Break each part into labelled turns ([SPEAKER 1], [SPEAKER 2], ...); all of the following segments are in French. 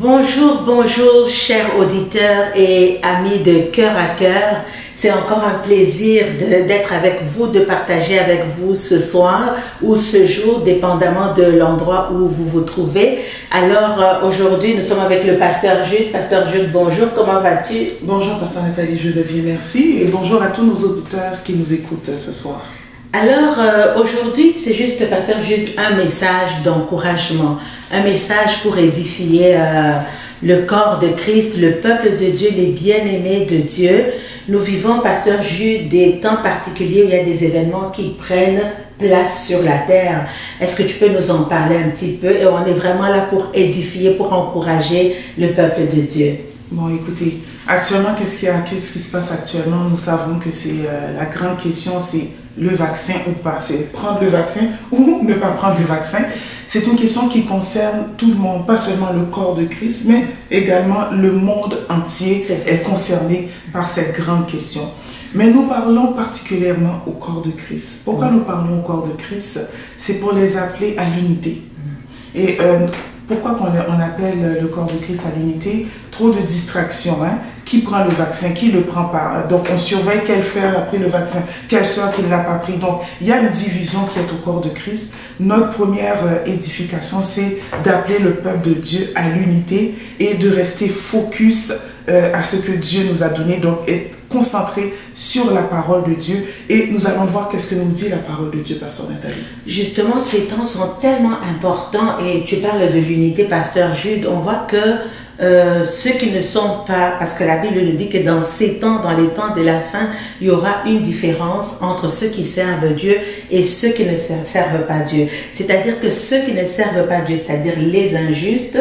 [SPEAKER 1] Bonjour, bonjour, chers auditeurs et amis de cœur à cœur. C'est encore un plaisir d'être avec vous, de partager avec vous ce soir ou ce jour, dépendamment de l'endroit où vous vous trouvez. Alors aujourd'hui, nous sommes avec le pasteur Jude. Pasteur Jude, bonjour, comment vas-tu?
[SPEAKER 2] Bonjour, pasteur Nathalie, je vais bien, merci. Et bonjour à tous nos auditeurs qui nous écoutent ce soir.
[SPEAKER 1] Alors aujourd'hui, c'est juste, pasteur Jude, un message d'encouragement, un message pour édifier le corps de Christ, le peuple de Dieu, les bien-aimés de Dieu. Nous vivons, pasteur Jude, des temps particuliers où il y a des événements qui prennent place sur la terre. Est-ce que tu peux nous en parler un petit peu? Et on est vraiment là pour édifier, pour encourager le peuple de Dieu.
[SPEAKER 2] Bon, écoutez, actuellement, qu'est-ce qui se passe actuellement? Nous savons que c'est la grande question, c'est le vaccin ou pas. C'est prendre le vaccin ou ne pas prendre le vaccin. C'est une question qui concerne tout le monde, pas seulement le corps de Christ, mais également le monde entier est concerné par cette grande question. Mais nous parlons particulièrement au corps de Christ. Pourquoi nous parlons au corps de Christ? C'est pour les appeler à l'unité. Et pourquoi on appelle le corps de Christ à l'unité? Trop de distractions. Hein? Qui prend le vaccin? Qui ne le prend pas? Donc on surveille quel frère a pris le vaccin, quelle soeur qui ne l'a pas pris. Donc il y a une division qui est au corps de Christ. Notre première édification, c'est d'appeler le peuple de Dieu à l'unité et de rester focus à ce que Dieu nous a donné. Donc être concentré sur la parole de Dieu. Et nous allons voir qu'est-ce que nous dit la parole de Dieu, pasteur Nathalie.
[SPEAKER 1] Justement, ces temps sont tellement importants et tu parles de l'unité, pasteur Jude. On voit que ceux qui ne sont pas, parce que la Bible nous dit que dans ces temps, dans les temps de la fin, il y aura une différence entre ceux qui servent Dieu et ceux qui ne servent pas Dieu. C'est-à-dire que ceux qui ne servent pas Dieu, c'est-à-dire les injustes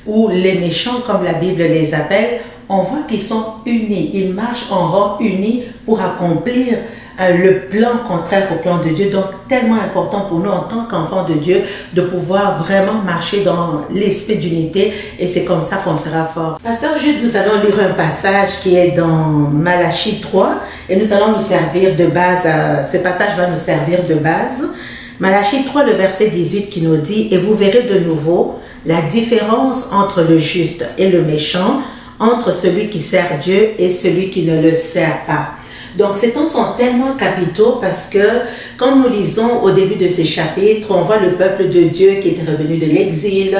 [SPEAKER 1] ou les méchants, comme la Bible les appelle, on voit qu'ils sont unis, ils marchent en rang unis pour accomplir le plan contraire au plan de Dieu. Donc tellement important pour nous en tant qu'enfants de Dieu de pouvoir vraiment marcher dans l'esprit d'unité, et c'est comme ça qu'on sera fort. Pasteur Jude, nous allons lire un passage qui est dans Malachie 3 et nous allons nous servir de base, ce passage va nous servir de base. Malachie 3, le verset 18 qui nous dit: et vous verrez de nouveau la différence entre le juste et le méchant, entre celui qui sert Dieu et celui qui ne le sert pas. Donc ces temps sont tellement capitaux parce que quand nous lisons au début de ces chapitres, on voit le peuple de Dieu qui était revenu de l'exil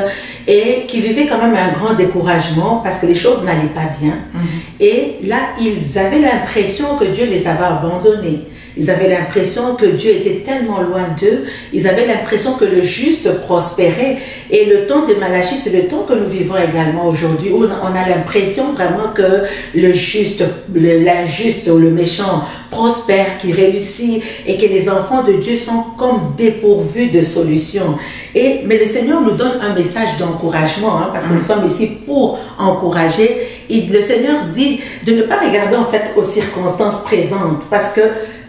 [SPEAKER 1] et qui vivait quand même un grand découragement parce que les choses n'allaient pas bien. Et là, ils avaient l'impression que Dieu les avait abandonnés. Ils avaient l'impression que Dieu était tellement loin d'eux. Ils avaient l'impression que le juste prospérait. Et le temps de Malachie, c'est le temps que nous vivons également aujourd'hui, où on a l'impression vraiment que le juste, l'injuste ou le méchant prospère, qui réussit, et que les enfants de Dieu sont comme dépourvus de solutions. Mais le Seigneur nous donne un message d'encouragement, hein, parce que nous sommes ici pour encourager. Et le Seigneur dit de ne pas regarder en fait aux circonstances présentes, parce que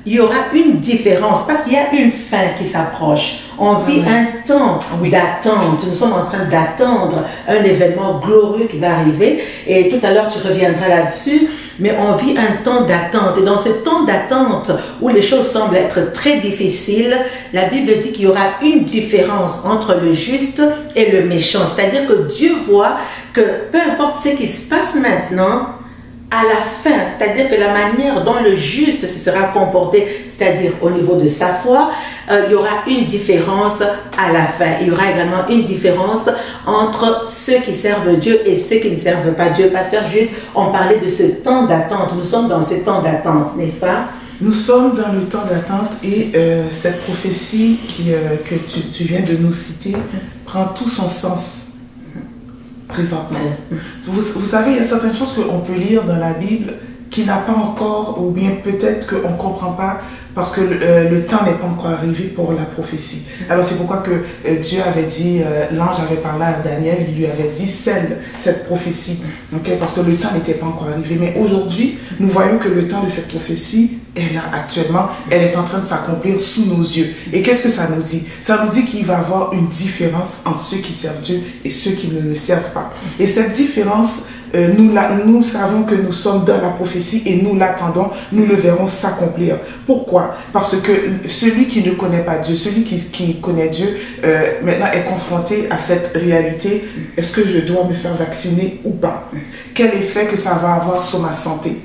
[SPEAKER 1] il y aura une différence, parce qu'il y a une fin qui s'approche. On vit un temps d'attente. Nous sommes en train d'attendre un événement glorieux qui va arriver. Et tout à l'heure, tu reviendras là-dessus. Mais on vit un temps d'attente. Et dans ce temps d'attente, où les choses semblent être très difficiles, la Bible dit qu'il y aura une différence entre le juste et le méchant. C'est-à-dire que Dieu voit que peu importe ce qui se passe maintenant, à la fin, c'est-à-dire que la manière dont le juste se sera comporté, c'est-à-dire au niveau de sa foi, il y aura une différence à la fin. Il y aura également une différence entre ceux qui servent Dieu et ceux qui ne servent pas Dieu. Pasteur Jude, on parlait de ce temps d'attente. Nous sommes dans ce temps d'attente, n'est-ce pas?
[SPEAKER 2] Nous sommes dans le temps d'attente et cette prophétie que tu viens de nous citer prend tout son sens présentement. Vous savez, il y a certaines choses qu'on peut lire dans la Bible qui n'a pas encore, ou bien peut-être qu'on ne comprend pas parce que le temps n'est pas encore arrivé pour la prophétie. Alors c'est pourquoi que Dieu avait dit, l'ange avait parlé à Daniel, il lui avait dit, scelle cette prophétie, parce que le temps n'était pas encore arrivé. Mais aujourd'hui, nous voyons que le temps de cette prophétie est là actuellement, elle est en train de s'accomplir sous nos yeux. Et qu'est-ce que ça nous dit? Ça nous dit qu'il va y avoir une différence entre ceux qui servent Dieu et ceux qui ne le servent pas. Et cette différence nous savons que nous sommes dans la prophétie et nous l'attendons, nous le verrons s'accomplir. Pourquoi? Parce que celui qui ne connaît pas Dieu, celui qui connaît Dieu, maintenant est confronté à cette réalité. Est-ce que je dois me faire vacciner ou pas? Quel effet que ça va avoir sur ma santé?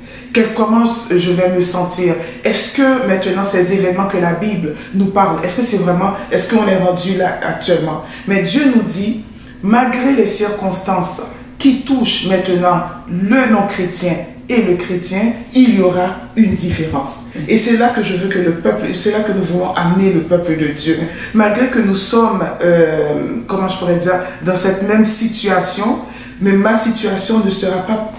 [SPEAKER 2] Comment je vais me sentir? Est-ce que maintenant ces événements que la Bible nous parle, est-ce que c'est vraiment, est-ce qu'on est rendu là actuellement? Mais Dieu nous dit, malgré les circonstances qui touchent maintenant le non-chrétien et le chrétien, il y aura une différence. Et c'est là que je veux que le peuple, c'est là que nous voulons amener le peuple de Dieu. Malgré que nous sommes, comment je pourrais dire, dans cette même situation, mais ma situation ne sera pas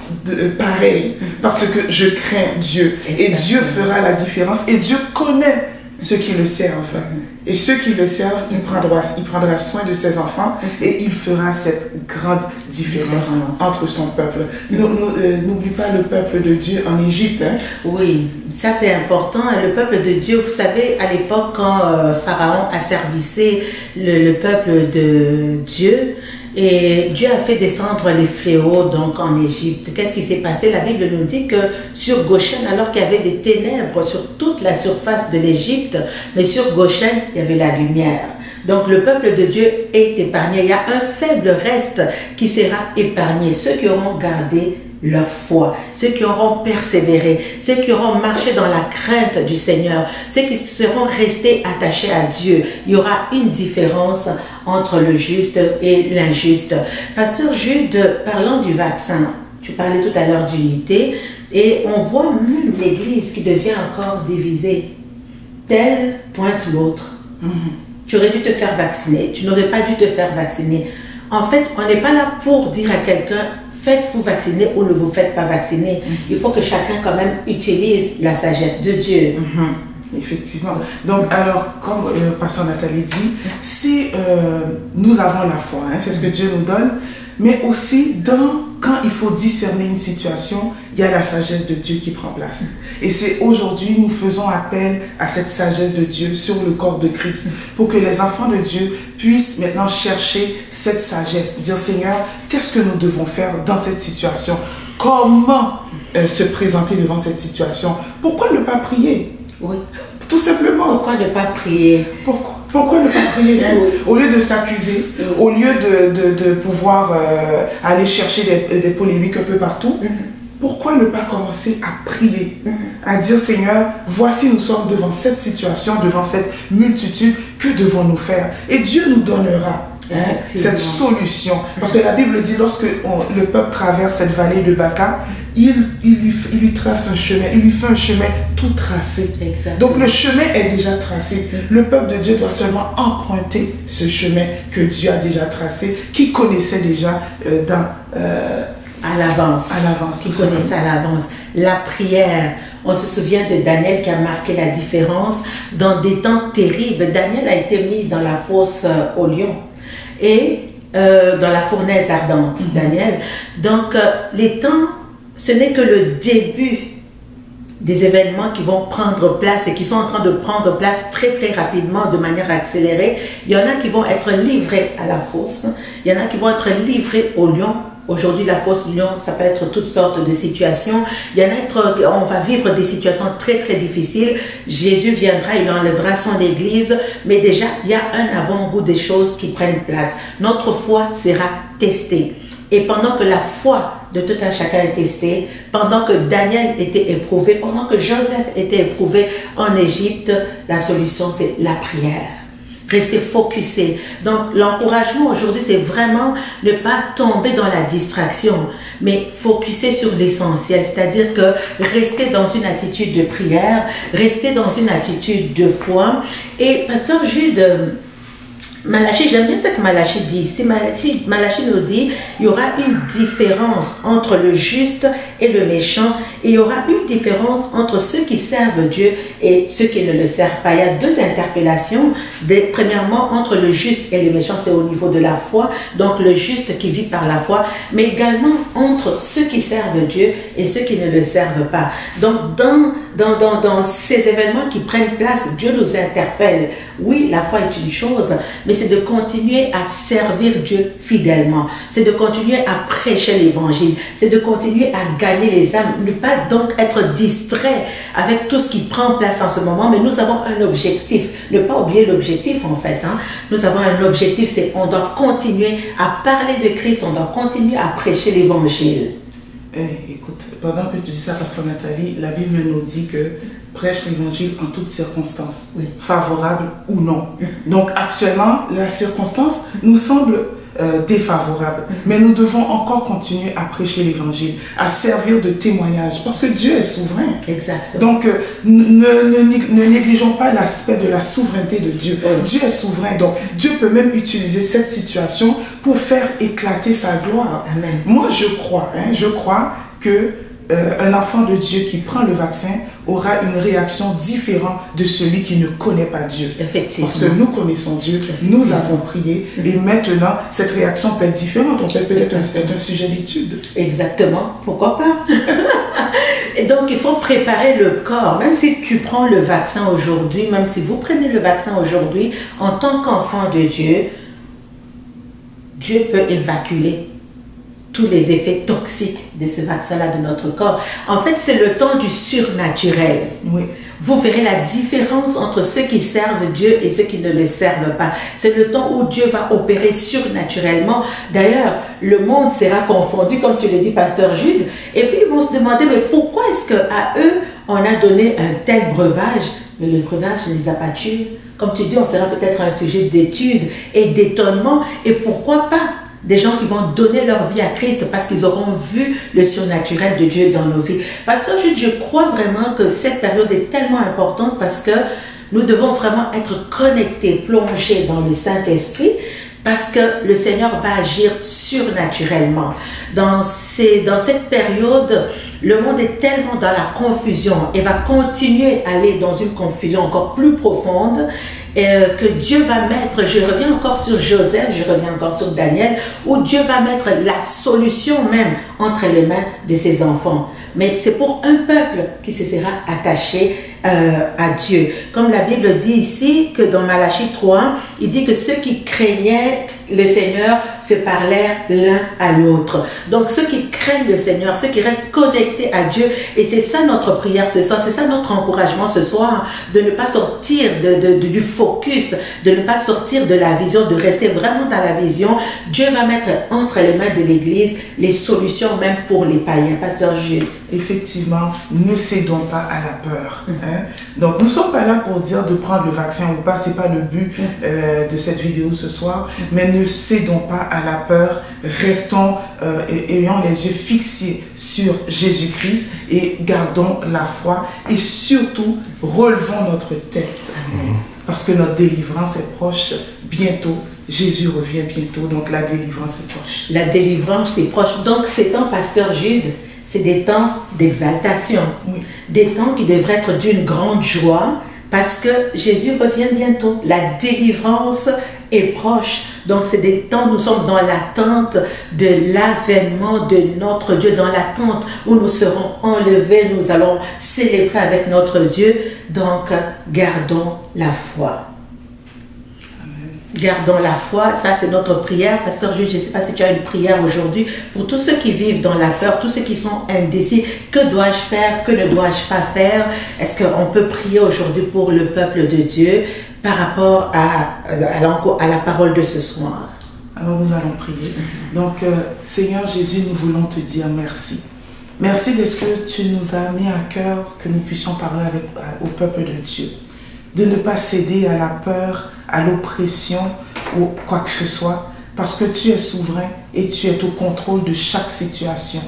[SPEAKER 2] pareille parce que je crains Dieu. Et Dieu fera la différence. Et Dieu connaît ceux qui le servent. Et ceux qui le servent, il prendra soin de ses enfants et il fera cette grande différence entre son peuple. N'oublie pas le peuple de Dieu en Égypte. Hein?
[SPEAKER 1] Oui, ça c'est important. Le peuple de Dieu, vous savez, à l'époque quand Pharaon a servicé le peuple de Dieu, et Dieu a fait descendre les fléaux donc en Égypte. Qu'est-ce qui s'est passé? La Bible nous dit que sur Goshen, alors qu'il y avait des ténèbres sur toute la surface de l'Égypte, mais sur Goshen, il y avait la lumière. Donc le peuple de Dieu est épargné. Il y a un faible reste qui sera épargné. Ceux qui auront gardé leur foi, ceux qui auront persévéré, ceux qui auront marché dans la crainte du Seigneur, ceux qui seront restés attachés à Dieu. Il y aura une différence entre le juste et l'injuste. Pasteur Jude, parlant du vaccin, tu parlais tout à l'heure d'unité, et on voit même l'Église qui devient encore divisée. Tel pointe l'autre. Tu aurais dû te faire vacciner, tu n'aurais pas dû te faire vacciner. En fait, on n'est pas là pour dire à quelqu'un faites-vous vacciner ou ne vous faites pas vacciner. Il faut que chacun quand même utilise la sagesse de Dieu.
[SPEAKER 2] Effectivement. Donc, alors, comme Pasteur Nathalie dit, si nous avons la foi, hein, c'est ce que Dieu nous donne, mais aussi quand il faut discerner une situation, il y a la sagesse de Dieu qui prend place. Et c'est aujourd'hui, nous faisons appel à cette sagesse de Dieu sur le corps de Christ, pour que les enfants de Dieu puissent maintenant chercher cette sagesse, dire Seigneur, qu'est-ce que nous devons faire dans cette situation? Comment se présenter devant cette situation? Pourquoi ne pas prier?
[SPEAKER 1] Oui.
[SPEAKER 2] Tout simplement.
[SPEAKER 1] Pourquoi ne pas prier?
[SPEAKER 2] Pourquoi ne pas prier? Oui. Au lieu de s'accuser, au lieu de pouvoir aller chercher des polémiques un peu partout, pourquoi ne pas commencer à prier, à dire Seigneur, voici nous sommes devant cette situation, devant cette multitude, que devons-nous faire? Et Dieu nous donnera cette solution. Parce que la Bible dit, lorsque le peuple traverse cette vallée de Baca, il lui trace un chemin, il lui fait un chemin tout tracé. Exactement. Donc le chemin est déjà tracé. Le peuple de Dieu doit seulement emprunter ce chemin que Dieu a déjà tracé, qu'il connaissait déjà
[SPEAKER 1] à l'avance. Qui connaissait à l'avance. La prière. On se souvient de Daniel qui a marqué la différence dans des temps terribles. Daniel a été mis dans la fosse au lion et dans la fournaise ardente, Daniel. Donc les temps, ce n'est que le début des événements qui vont prendre place et qui sont en train de prendre place très très rapidement de manière accélérée. Il y en a qui vont être livrés à la fosse, il y en a qui vont être livrés au lion. Aujourd'hui, la fosse lion, ça peut être toutes sortes de situations. Il y en a, on va vivre des situations très très difficiles. Jésus viendra, il enlèvera son église, mais déjà, il y a un avant-goût des choses qui prennent place. Notre foi sera testée. Et pendant que la foi de tout un chacun est testée, pendant que Daniel était éprouvé, pendant que Joseph était éprouvé en Égypte, la solution c'est la prière. Rester focusé. Donc l'encouragement aujourd'hui c'est vraiment ne pas tomber dans la distraction, mais focuser sur l'essentiel, c'est-à-dire que rester dans une attitude de prière, rester dans une attitude de foi. Et Pasteur Jude, Malachie, j'aime bien ce que Malachie dit ici. Malachie nous dit il y aura une différence entre le juste et le méchant, et il y aura une différence entre ceux qui servent Dieu et ceux qui ne le servent pas. Il y a deux interpellations. Premièrement, entre le juste et le méchant, c'est au niveau de la foi, donc le juste qui vit par la foi, mais également entre ceux qui servent Dieu et ceux qui ne le servent pas. Donc dans ces événements qui prennent place, Dieu nous interpelle. Oui, la foi est une chose, mais mais c'est de continuer à servir Dieu fidèlement. C'est de continuer à prêcher l'évangile. C'est de continuer à gagner les âmes. Ne pas donc être distrait avec tout ce qui prend place en ce moment, mais nous avons un objectif. Ne pas oublier l'objectif en fait. Nous avons un objectif, c'est qu'on doit continuer à parler de Christ, on doit continuer à prêcher l'évangile.
[SPEAKER 2] Écoute, pendant que tu dis ça, Pasteur Nathalie, la Bible nous dit que prêche l'évangile en toutes circonstances, favorables ou non. Donc actuellement, la circonstance nous semble défavorable, mais nous devons encore continuer à prêcher l'évangile, à servir de témoignage, parce que Dieu est souverain.
[SPEAKER 1] Exactement.
[SPEAKER 2] Donc ne négligeons pas l'aspect de la souveraineté de Dieu. Dieu est souverain, donc Dieu peut même utiliser cette situation pour faire éclater sa gloire.
[SPEAKER 1] Amen.
[SPEAKER 2] Moi je crois que un enfant de Dieu qui prend le vaccin aura une réaction différente de celui qui ne connaît pas Dieu.
[SPEAKER 1] Effectivement.
[SPEAKER 2] Parce que nous connaissons Dieu, nous avons prié, et maintenant, cette réaction peut être différente. On peut peut-être être un sujet d'étude.
[SPEAKER 1] Exactement. Pourquoi pas? Et donc, il faut préparer le corps. Même si tu prends le vaccin aujourd'hui, même si vous prenez le vaccin aujourd'hui, en tant qu'enfant de Dieu, Dieu peut évacuer tous les effets toxiques de ce vaccin-là de notre corps. En fait, c'est le temps du surnaturel.
[SPEAKER 2] Oui.
[SPEAKER 1] Vous verrez la différence entre ceux qui servent Dieu et ceux qui ne le servent pas. C'est le temps où Dieu va opérer surnaturellement. D'ailleurs, le monde sera confondu, comme tu l'as dit, Pasteur Jude. Et puis, ils vont se demander, mais pourquoi est-ce qu'à eux, on a donné un tel breuvage? Mais le breuvage ne les a pas tués. Comme tu dis, on sera peut-être un sujet d'étude et d'étonnement. Et pourquoi pas des gens qui vont donner leur vie à Christ parce qu'ils auront vu le surnaturel de Dieu dans nos vies. Pasteur Jude, je crois vraiment que cette période est tellement importante parce que nous devons vraiment être connectés, plongés dans le Saint-Esprit, parce que le Seigneur va agir surnaturellement. Dans cette période, le monde est tellement dans la confusion et va continuer à aller dans une confusion encore plus profonde, que Dieu va mettre, je reviens encore sur Joseph, je reviens encore sur Daniel, où Dieu va mettre la solution même entre les mains de ses enfants. Mais c'est pour un peuple qui se sera attaché à Dieu. Comme la Bible dit ici, que dans Malachie 3, il dit que ceux qui craignaient le Seigneur se parlèrent l'un à l'autre. Donc ceux qui craignent le Seigneur, ceux qui restent connectés à Dieu, et c'est ça notre prière ce soir, c'est ça notre encouragement ce soir, de ne pas sortir du focus, de ne pas sortir de la vision, de rester vraiment dans la vision. Dieu va mettre entre les mains de l'Église les solutions même pour les païens. Pasteur Jude.
[SPEAKER 2] Effectivement, ne cédons pas à la peur. Donc, nous ne sommes pas là pour dire de prendre le vaccin ou pas, ce n'est pas le but de cette vidéo ce soir, mais ne cédons pas à la peur, restons ayant les yeux fixés sur Jésus-Christ et gardons la foi et surtout relevons notre tête parce que notre délivrance est proche bientôt. Jésus revient bientôt, donc la délivrance est proche.
[SPEAKER 1] La délivrance est proche. Donc, c'est temps, Pasteur Jude, c'est des temps d'exaltation, des temps qui devraient être d'une grande joie parce que Jésus revient bientôt. La délivrance est proche. Donc, c'est des temps, nous sommes dans l'attente de l'avènement de notre Dieu, dans l'attente où nous serons enlevés, nous allons célébrer avec notre Dieu. Donc, gardons la foi. Gardons la foi, ça c'est notre prière. Pasteur Jude, je ne sais pas si tu as une prière aujourd'hui pour tous ceux qui vivent dans la peur, tous ceux qui sont indécis. Que dois-je faire? Que ne dois-je pas faire? Est-ce qu'on peut prier aujourd'hui pour le peuple de Dieu par rapport à la parole de ce soir?
[SPEAKER 2] Alors nous allons prier. Donc Seigneur Jésus, nous voulons te dire merci. Merci de ce que tu nous as mis à cœur, que nous puissions parler au peuple de Dieu. De ne pas céder à la peur, à l'oppression ou quoi que ce soit, parce que tu es souverain et tu es au contrôle de chaque situation.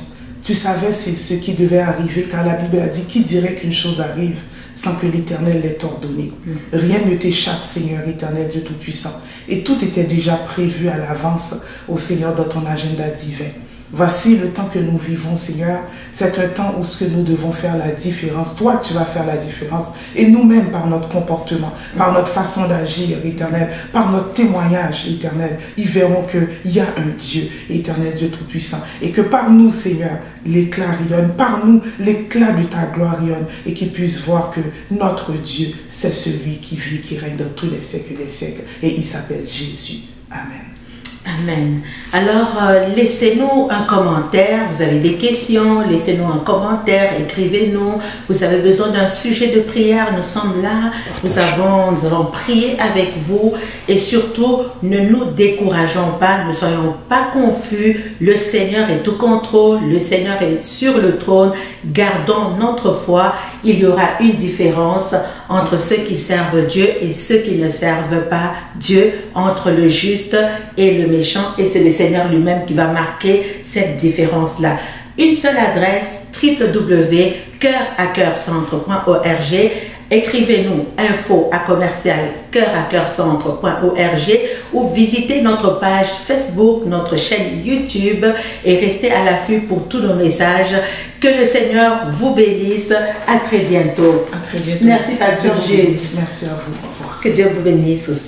[SPEAKER 2] Tu savais ce qui devait arriver, car la Bible a dit, qui dirait qu'une chose arrive sans que l'Éternel l'ait ordonné. Rien ne t'échappe, Seigneur éternel, Dieu Tout-Puissant. Et tout était déjà prévu à l'avance, au Seigneur, dans ton agenda divin. Voici le temps que nous vivons, Seigneur. C'est un temps où ce que nous devons faire la différence. Toi, tu vas faire la différence. Et nous-mêmes, par notre comportement, par notre façon d'agir, Éternel, par notre témoignage, Éternel, ils verront qu'il y a un Dieu, Éternel, Dieu Tout-Puissant. Et que par nous, Seigneur, l'éclat rayonne. Par nous, l'éclat de ta gloire rayonne. Et qu'ils puissent voir que notre Dieu, c'est celui qui vit, qui règne dans tous les siècles des siècles. Et il s'appelle Jésus. Amen.
[SPEAKER 1] Amen. Alors, laissez-nous un commentaire. Vous avez des questions, laissez-nous un commentaire, écrivez-nous. Vous avez besoin d'un sujet de prière, nous sommes là. Nous allons prier avec vous. Et surtout, ne nous décourageons pas, ne soyons pas confus. Le Seigneur est au contrôle, le Seigneur est sur le trône. Gardons notre foi. Il y aura une différence entre ceux qui servent Dieu et ceux qui ne servent pas Dieu, entre le juste et le méchant, et c'est le Seigneur lui-même qui va marquer cette différence-là. Une seule adresse, www.coeuraccoeurcentre.org. Écrivez-nous info@commercial-coeuraccoeurcentre.org ou visitez notre page Facebook, notre chaîne YouTube et restez à l'affût pour tous nos messages. Que le Seigneur vous bénisse. À très bientôt.
[SPEAKER 2] À très bientôt.
[SPEAKER 1] Merci, Pasteur Jude.
[SPEAKER 2] Merci à vous. Au revoir.
[SPEAKER 1] Que Dieu vous bénisse aussi.